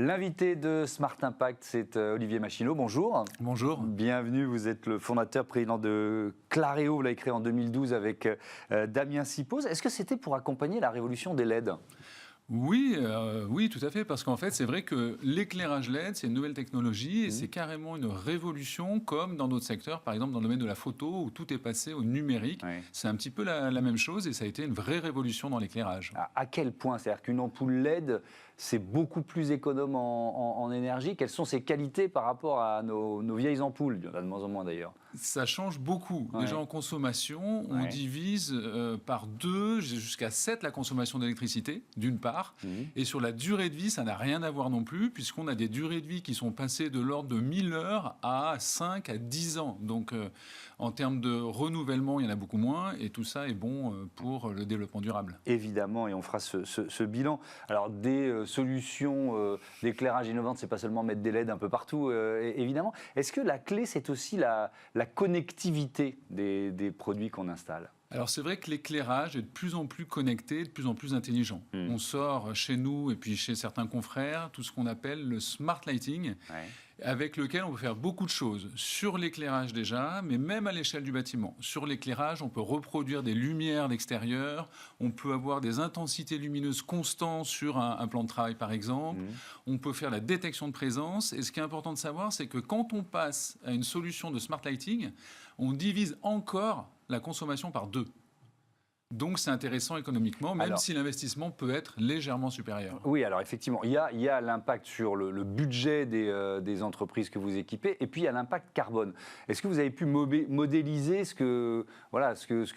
L'invité de Smart Impact, c'est Olivier Machineau. Bonjour. Bonjour. Bienvenue, vous êtes le fondateur, président de Claréo. Vous l'avez créé en 2012 avec Damien Sipos. Est-ce que c'était pour accompagner la révolution des LED ? Oui, tout à fait, parce qu'en fait, c'est vrai que l'éclairage LED, c'est une nouvelle technologie et c'est carrément une révolution, comme dans d'autres secteurs, par exemple dans le domaine de la photo, où tout est passé au numérique. Oui. C'est un petit peu la même chose et ça a été une vraie révolution dans l'éclairage. À quel point ? C'est-à-dire qu'une ampoule LED, c'est beaucoup plus économe en énergie. Quelles sont ses qualités par rapport à nos vieilles ampoules ? Il y en a de moins en moins d'ailleurs. Ça change beaucoup. Ouais. Déjà en consommation, on divise par 2 jusqu'à 7 la consommation d'électricité, d'une part. Et sur la durée de vie, ça n'a rien à voir non plus, puisqu'on a des durées de vie qui sont passées de l'ordre de 1000 heures à 5 à 10 ans. Donc, en termes de renouvellement, il y en a beaucoup moins, et tout ça est bon pour le développement durable. Évidemment, et on fera ce bilan. Alors, des solutions d'éclairage innovantes, c'est pas seulement mettre des LED un peu partout, évidemment. Est-ce que la clé, c'est aussi la connectivité des produits qu'on installe ? Alors c'est vrai que l'éclairage est de plus en plus connecté, de plus en plus intelligent. On sort chez nous et puis chez certains confrères tout ce qu'on appelle le smart lighting, avec lequel on peut faire beaucoup de choses. Sur l'éclairage déjà, mais même à l'échelle du bâtiment. Sur l'éclairage, on peut reproduire des lumières d'extérieur, on peut avoir des intensités lumineuses constantes sur un plan de travail par exemple, on peut faire la détection de présence. Et ce qui est important de savoir, c'est que quand on passe à une solution de smart lighting, on divise encore la consommation par 2. Donc c'est intéressant économiquement, même si l'investissement peut être légèrement supérieur. Oui, alors effectivement, il y a l'impact sur le budget des entreprises que vous équipez, et puis il y a l'impact carbone. Est-ce que vous avez pu modéliser ce que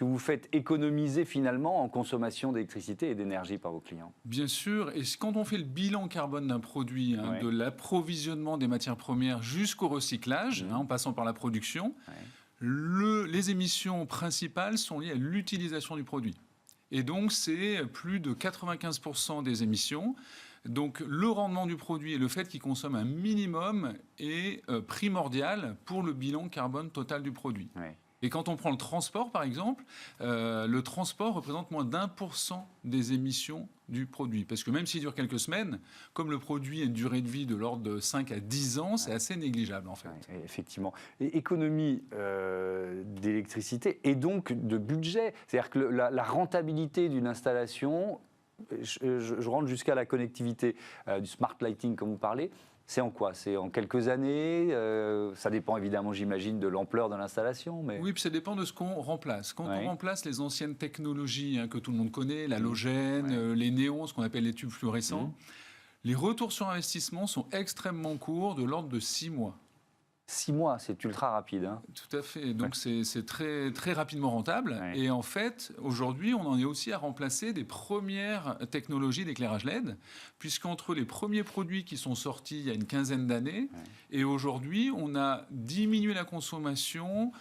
vous faites économiser finalement en consommation d'électricité et d'énergie par vos clients ? Bien sûr, et quand on fait le bilan carbone d'un produit, de l'approvisionnement des matières premières jusqu'au recyclage, en passant par la production, les émissions principales sont liées à l'utilisation du produit. Et donc, c'est plus de 95% des émissions. Donc, le rendement du produit et le fait qu'il consomme un minimum est primordial pour le bilan carbone total du produit. Et quand on prend le transport, par exemple, le transport représente moins d'1% des émissions du produit. Parce que même s'il dure quelques semaines, comme le produit a une durée de vie de l'ordre de 5 à 10 ans, c'est assez négligeable en fait. Oui, effectivement. Et économie d'électricité et donc de budget. C'est-à-dire que la rentabilité d'une installation, je rentre jusqu'à la connectivité du smart lighting comme vous parlez. C'est en quoi ? C'est en quelques années ? Ça dépend évidemment, j'imagine, de l'ampleur de l'installation. Mais... Oui, puis ça dépend de ce qu'on remplace. Quand on remplace les anciennes technologies que tout le monde connaît, l'halogène, les néons, ce qu'on appelle les tubes fluorescents, les retours sur investissement sont extrêmement courts, de l'ordre de 6 mois. 6 mois, c'est ultra rapide. Tout à fait. Donc, c'est très, très rapidement rentable. Et en fait, aujourd'hui, on en est aussi à remplacer des premières technologies d'éclairage LED, puisqu'entre les premiers produits qui sont sortis il y a une quinzaine d'années, et aujourd'hui, on a diminué la consommation,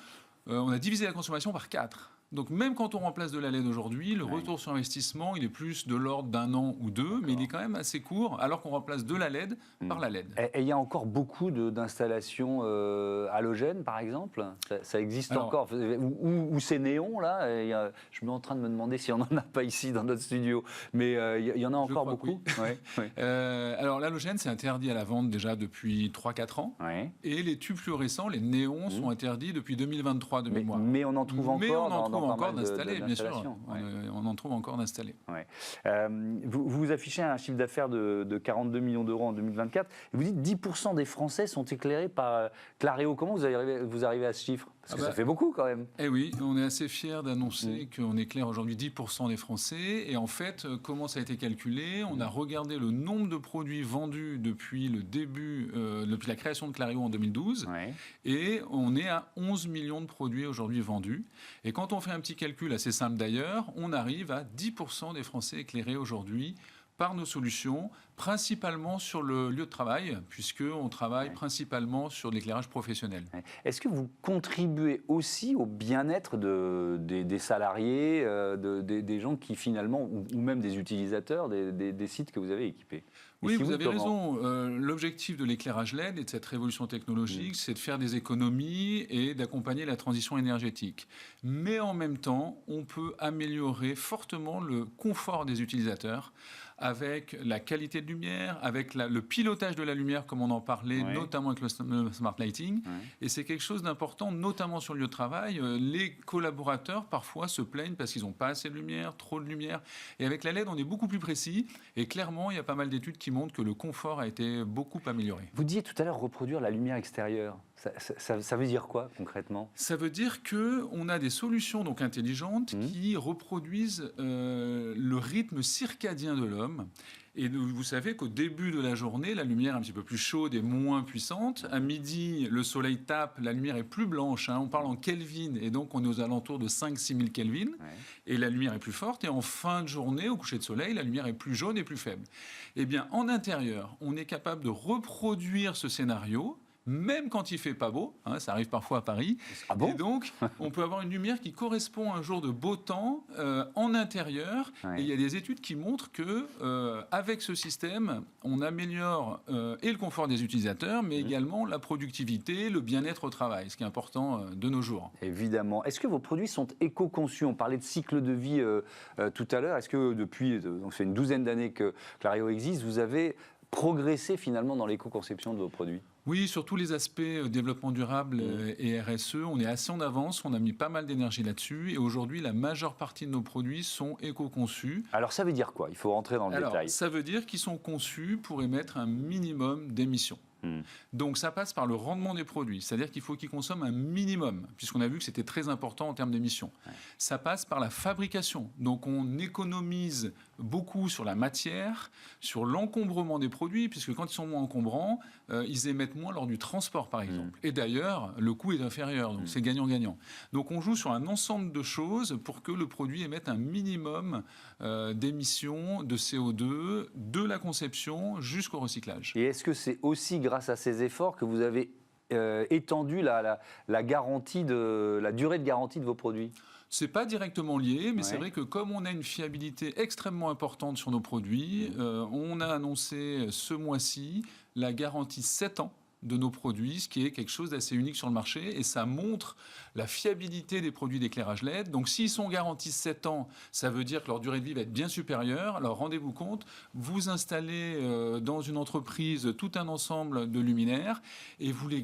on a divisé la consommation par 4. Donc même quand on remplace de la LED aujourd'hui, le retour sur investissement, il est plus de l'ordre d'1 an ou 2, mais il est quand même assez court, alors qu'on remplace de la LED par la LED. Et il y a encore beaucoup d'installations halogènes, par exemple ? Ça existe encore ? Ou ces néons, là, je suis en train de me demander si on n'en a pas ici dans notre studio, mais il y en a encore beaucoup. Alors l'halogène, c'est interdit à la vente déjà depuis 3-4 ans, et les tubes fluorescents, les néons, sont interdits depuis 2023 de mémoire. Mais on en trouve encore encore d'installés, bien sûr. On en trouve encore d'installés. Vous affichez un chiffre d'affaires de 42 millions d'euros en 2024. Et vous dites 10% des Français sont éclairés par Claréo. Comment vous arrivez à ce chiffre ? Parce que ça fait beaucoup quand même. Eh oui, on est assez fiers d'annoncer qu'on éclaire aujourd'hui 10% des Français. Et en fait, comment ça a été calculé ? On a regardé le nombre de produits vendus depuis le début, depuis la création de Claréo en 2012. Et on est à 11 millions de produits aujourd'hui vendus. Et quand on fait un petit calcul assez simple d'ailleurs, on arrive à 10% des Français éclairés aujourd'hui par nos solutions, principalement sur le lieu de travail, puisqu'on travaille principalement sur l'éclairage professionnel. Est-ce que vous contribuez aussi au bien-être des salariés, des gens qui finalement, ou même des utilisateurs des sites que vous avez équipés ? Oui, vous avez raison. L'objectif de l'éclairage LED et de cette révolution technologique, c'est de faire des économies et d'accompagner la transition énergétique. Mais en même temps, on peut améliorer fortement le confort des utilisateurs avec la qualité de lumière, avec le pilotage de la lumière, comme on en parlait, notamment avec le smart lighting. Et c'est quelque chose d'important, notamment sur le lieu de travail. Les collaborateurs, parfois, se plaignent parce qu'ils n'ont pas assez de lumière, trop de lumière. Et avec la LED, on est beaucoup plus précis. Et clairement, il y a pas mal d'études qui montrent que le confort a été beaucoup amélioré. Vous disiez tout à l'heure reproduire la lumière extérieure. Ça veut dire quoi, concrètement ? Ça veut dire qu'on a des solutions donc intelligentes qui reproduisent le rythme circadien de l'homme. Et vous savez qu'au début de la journée, la lumière est un petit peu plus chaude et moins puissante. À midi, le soleil tape, la lumière est plus blanche. On parle en Kelvin, et donc on est aux alentours de 5-6 000 Kelvin. Et la lumière est plus forte. Et en fin de journée, au coucher de soleil, la lumière est plus jaune et plus faible. Eh bien, en intérieur, on est capable de reproduire ce scénario, même quand il fait pas beau, ça arrive parfois à Paris. Ah bon ? Et donc, on peut avoir une lumière qui correspond à un jour de beau temps en intérieur. Et il y a des études qui montrent que avec ce système, on améliore et le confort des utilisateurs, mais également la productivité, le bien-être au travail, ce qui est important de nos jours. Évidemment. Est-ce que vos produits sont éco-conçus ? On parlait de cycle de vie tout à l'heure. Est-ce que depuis, donc c'est une douzaine d'années que Clario existe, vous avez progressé finalement dans l'éco-conception de vos produits ? Oui, sur tous les aspects développement durable et RSE, on est assez en avance, on a mis pas mal d'énergie là-dessus et aujourd'hui, la majeure partie de nos produits sont éco-conçus. Alors ça veut dire quoi ? Il faut rentrer dans le détail. Ça veut dire qu'ils sont conçus pour émettre un minimum d'émissions. Donc ça passe par le rendement des produits, c'est-à-dire qu'il faut qu'ils consomment un minimum, puisqu'on a vu que c'était très important en termes d'émissions. Ça passe par la fabrication, donc on économise beaucoup sur la matière, sur l'encombrement des produits, puisque quand ils sont moins encombrants, ils émettent moins lors du transport par exemple. Et d'ailleurs, le coût est inférieur, donc c'est gagnant-gagnant. Donc on joue sur un ensemble de choses pour que le produit émette un minimum d'émissions de CO2, de la conception jusqu'au recyclage. Et est-ce que c'est aussi grâce à ces efforts que vous avez étendu la durée de garantie de vos produits ? C'est pas directement lié, mais c'est vrai que comme on a une fiabilité extrêmement importante sur nos produits, on a annoncé ce mois-ci la garantie 7 ans de nos produits, ce qui est quelque chose d'assez unique sur le marché, et ça montre la fiabilité des produits d'éclairage LED. Donc s'ils sont garantis 7 ans, ça veut dire que leur durée de vie va être bien supérieure. Alors rendez-vous compte, vous installez dans une entreprise tout un ensemble de luminaires, et vous pouvez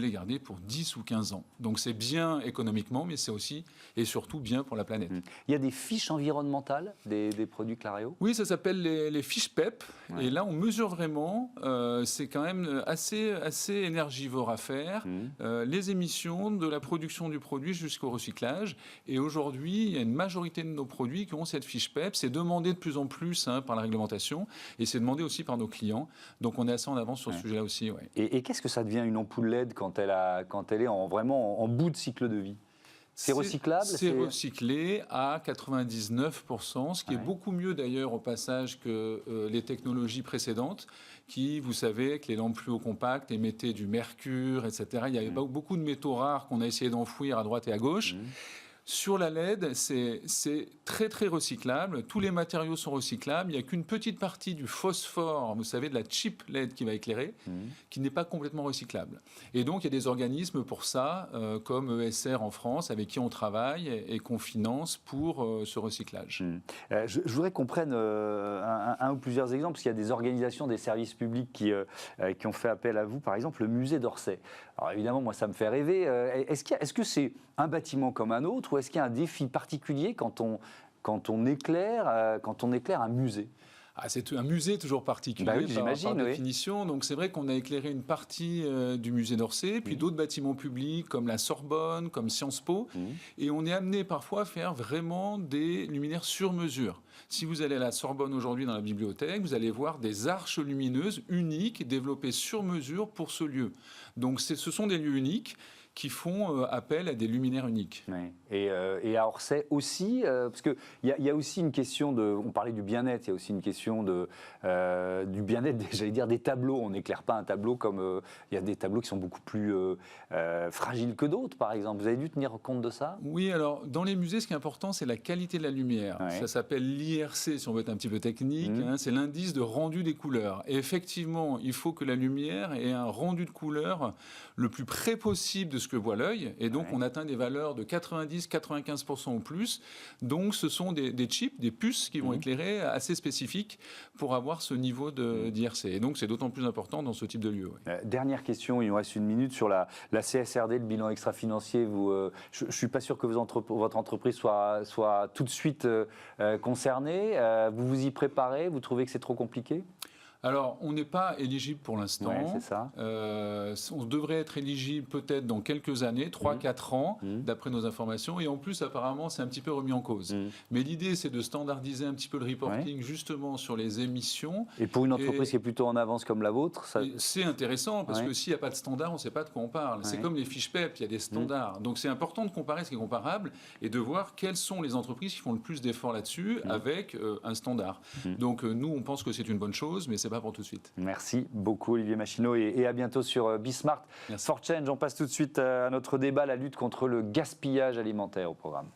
les garder pour 10 ou 15 ans. Donc c'est bien économiquement, mais c'est aussi et surtout bien pour la planète. Il y a des fiches environnementales des produits Clario ? Oui, ça s'appelle les fiches PEP, et là on mesure vraiment, c'est quand même assez énergivore à faire, les émissions de la production du produit jusqu'au recyclage. Et aujourd'hui, il y a une majorité de nos produits qui ont cette fiche PEP. C'est demandé de plus en plus par la réglementation et c'est demandé aussi par nos clients. Donc on est assez en avance sur ce sujet-là aussi. Et qu'est-ce que ça devient une ampoule LED quand elle est vraiment en bout de cycle de vie ? C'est recyclable ? C'est recyclé à 99%, ce qui est beaucoup mieux d'ailleurs au passage que les technologies précédentes qui, vous savez, avec les lampes fluo compactes, émettaient du mercure, etc. Il y avait beaucoup de métaux rares qu'on a essayé d'enfouir à droite et à gauche. Sur la LED, c'est très très recyclable. Tous les matériaux sont recyclables. Il n'y a qu'une petite partie du phosphore, vous savez, de la chip LED qui va éclairer, qui n'est pas complètement recyclable. Et donc, il y a des organismes pour ça, comme ESR en France, avec qui on travaille et qu'on finance pour ce recyclage. Je voudrais qu'on prenne un ou plusieurs exemples, parce qu'il y a des organisations, des services publics qui ont fait appel à vous. Par exemple, le musée d'Orsay. Alors évidemment, moi, ça me fait rêver. Est-ce que c'est un bâtiment comme un autre, ou est-ce qu'il y a un défi particulier quand on éclaire un musée ? C'est un musée toujours particulier par définition. Donc c'est vrai qu'on a éclairé une partie du musée d'Orsay, puis d'autres bâtiments publics comme la Sorbonne, comme Sciences Po. Et on est amené parfois à faire vraiment des luminaires sur mesure. Si vous allez à la Sorbonne aujourd'hui dans la bibliothèque, vous allez voir des arches lumineuses uniques développées sur mesure pour ce lieu. Donc ce sont des lieux uniques qui font appel à des luminaires uniques. Et à Orsay aussi, parce qu'il y a aussi une question on parlait du bien-être, il y a aussi une question du bien-être, j'allais dire, des tableaux. On n'éclaire pas un tableau comme... il y a des tableaux qui sont beaucoup plus fragiles que d'autres, par exemple. Vous avez dû tenir compte de ça ? Oui, alors, dans les musées, ce qui est important, c'est la qualité de la lumière. Ça s'appelle l'IRC, si on veut être un petit peu technique. C'est l'indice de rendu des couleurs. Et effectivement, il faut que la lumière ait un rendu de couleur le plus près possible de ce que voit l'œil. Et donc, on atteint des valeurs de 90-95% ou plus. Donc, ce sont des chips, des puces qui vont éclairer assez spécifiques pour avoir ce niveau d'IRC. Et donc, c'est d'autant plus important dans ce type de lieu. Dernière question, il nous reste une minute sur la CSRD, le bilan extra-financier. Je ne suis pas sûr que votre entreprise soit tout de suite concernée. Vous vous y préparez? Vous trouvez que c'est trop compliqué? Alors, on n'est pas éligible pour l'instant. Ouais, c'est ça. On devrait être éligible peut-être dans quelques années, 3-4 ans, d'après nos informations. Et en plus, apparemment, c'est un petit peu remis en cause. Mais l'idée, c'est de standardiser un petit peu le reporting justement sur les émissions. Et pour une entreprise qui est plutôt en avance comme la vôtre, c'est intéressant parce que s'il n'y a pas de standard, on ne sait pas de quoi on parle. C'est comme les fiches PEP, il y a des standards. Donc, c'est important de comparer ce qui est comparable et de voir quelles sont les entreprises qui font le plus d'efforts là-dessus avec un standard. Donc, nous, on pense que c'est une bonne chose, mais c'est pas pour tout de suite. Merci beaucoup Olivier Machineau et à bientôt sur Bismart. For Change, on passe tout de suite à notre débat, la lutte contre le gaspillage alimentaire au programme.